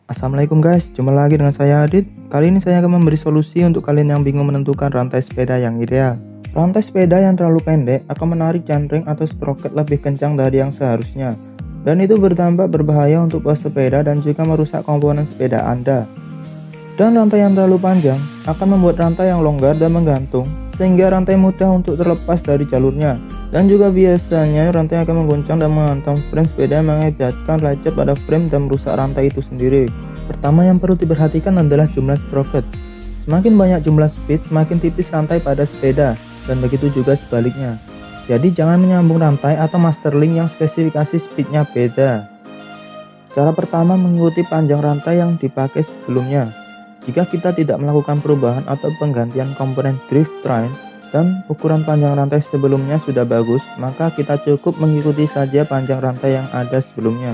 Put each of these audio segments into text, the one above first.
Assalamualaikum guys, jumpa lagi dengan saya Adit. Kali ini saya akan memberi solusi untuk kalian yang bingung menentukan rantai sepeda yang ideal. Rantai sepeda yang terlalu pendek akan menarik chainring atau sprocket lebih kencang dari yang seharusnya, dan itu berdampak berbahaya untuk pesepeda dan juga merusak komponen sepeda Anda. Dan rantai yang terlalu panjang akan membuat rantai yang longgar dan menggantung, sehingga rantai mudah untuk terlepas dari jalurnya. Dan juga biasanya rantai akan mengguncang dan menghantam frame sepeda, mengakibatkan lecet pada frame dan merusak rantai itu sendiri. Pertama yang perlu diperhatikan adalah jumlah sprocket. Semakin banyak jumlah speed, semakin tipis rantai pada sepeda, dan begitu juga sebaliknya. Jadi jangan menyambung rantai atau master link yang spesifikasi speednya beda. Cara pertama, mengikuti panjang rantai yang dipakai sebelumnya. Jika kita tidak melakukan perubahan atau penggantian komponen drift train dan ukuran panjang rantai sebelumnya sudah bagus, maka kita cukup mengikuti saja panjang rantai yang ada sebelumnya.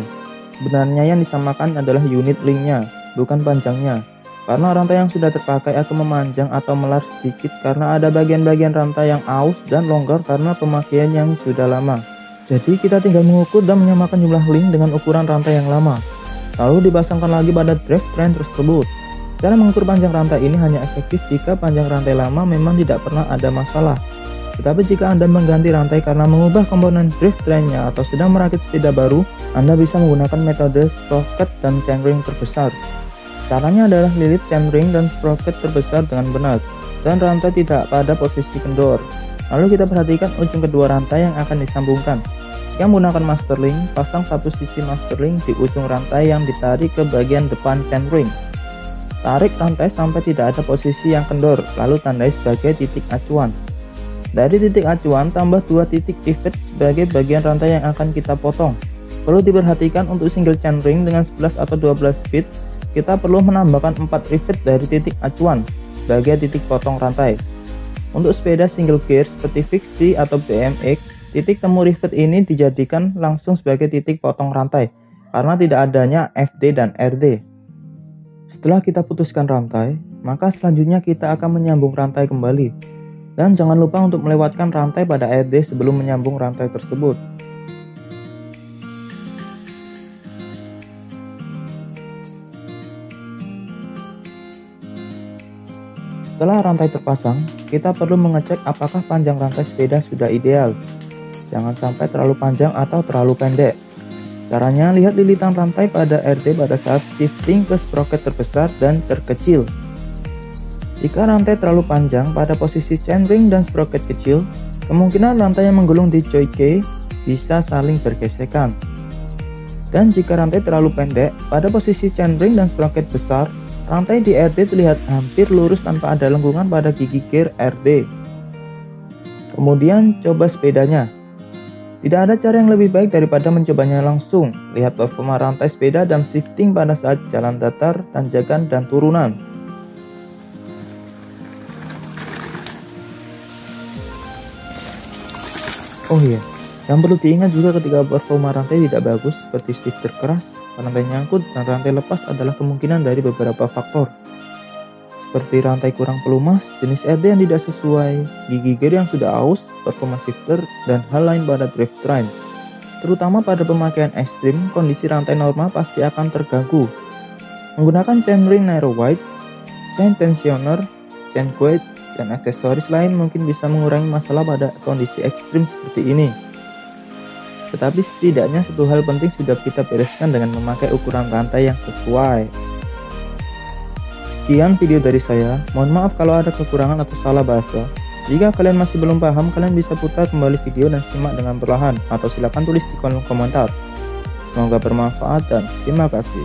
Sebenarnya yang disamakan adalah unit linknya, bukan panjangnya, karena rantai yang sudah terpakai akan memanjang atau melar sedikit karena ada bagian-bagian rantai yang aus dan longgar karena pemakaian yang sudah lama. Jadi kita tinggal mengukur dan menyamakan jumlah link dengan ukuran rantai yang lama, lalu dipasangkan lagi pada drift train tersebut. Cara mengukur panjang rantai ini hanya efektif jika panjang rantai lama memang tidak pernah ada masalah. Tetapi jika Anda mengganti rantai karena mengubah komponen drift trainnya atau sedang merakit sepeda baru, Anda bisa menggunakan metode sprocket dan chainring terbesar. Caranya adalah lilit chainring dan sprocket terbesar dengan benar, dan rantai tidak pada posisi kendor. Lalu kita perhatikan ujung kedua rantai yang akan disambungkan. Jika menggunakan master link, pasang satu sisi master link di ujung rantai yang ditarik ke bagian depan chainring. Tarik rantai sampai tidak ada posisi yang kendor, lalu tandai sebagai titik acuan. Dari titik acuan, tambah 2 titik pivot sebagai bagian rantai yang akan kita potong. Perlu diperhatikan untuk single chainring dengan 11 atau 12 feet, kita perlu menambahkan 4 pivot dari titik acuan sebagai titik potong rantai. Untuk sepeda single gear seperti Fixie atau BMX, titik temu pivot ini dijadikan langsung sebagai titik potong rantai, karena tidak adanya FD dan RD. Setelah kita putuskan rantai, maka selanjutnya kita akan menyambung rantai kembali. Dan jangan lupa untuk melewatkan rantai pada RD sebelum menyambung rantai tersebut. Setelah rantai terpasang, kita perlu mengecek apakah panjang rantai sepeda sudah ideal. Jangan sampai terlalu panjang atau terlalu pendek. Caranya, lihat lilitan rantai pada RT pada saat shifting ke sprocket terbesar dan terkecil. Jika rantai terlalu panjang pada posisi chainring dan sprocket kecil, kemungkinan rantai yang menggulung di joy K bisa saling bergesekan. Dan jika rantai terlalu pendek pada posisi chainring dan sprocket besar, rantai di RT terlihat hampir lurus tanpa ada lengkungan pada gigi gear RD. Kemudian coba sepedanya. Tidak ada cara yang lebih baik daripada mencobanya langsung. Lihat performa rantai sepeda dan shifting pada saat jalan datar, tanjakan, dan turunan. Oh iya, yang perlu diingat juga ketika performa rantai tidak bagus seperti shifter keras, rantai nyangkut, dan rantai lepas adalah kemungkinan dari beberapa faktor. Seperti rantai kurang pelumas, jenis RD yang tidak sesuai, gigi gear yang sudah aus, performa shifter, dan hal lain pada drift train. Terutama pada pemakaian ekstrim, kondisi rantai normal pasti akan terganggu. Menggunakan chainring narrow wide, chain tensioner, chain guide, dan aksesoris lain mungkin bisa mengurangi masalah pada kondisi ekstrim seperti ini. Tetapi setidaknya satu hal penting sudah kita bereskan dengan memakai ukuran rantai yang sesuai. Sekian video dari saya, mohon maaf kalau ada kekurangan atau salah bahasa. Jika kalian masih belum paham, kalian bisa putar kembali video dan simak dengan perlahan, atau silakan tulis di kolom komentar. Semoga bermanfaat dan terima kasih.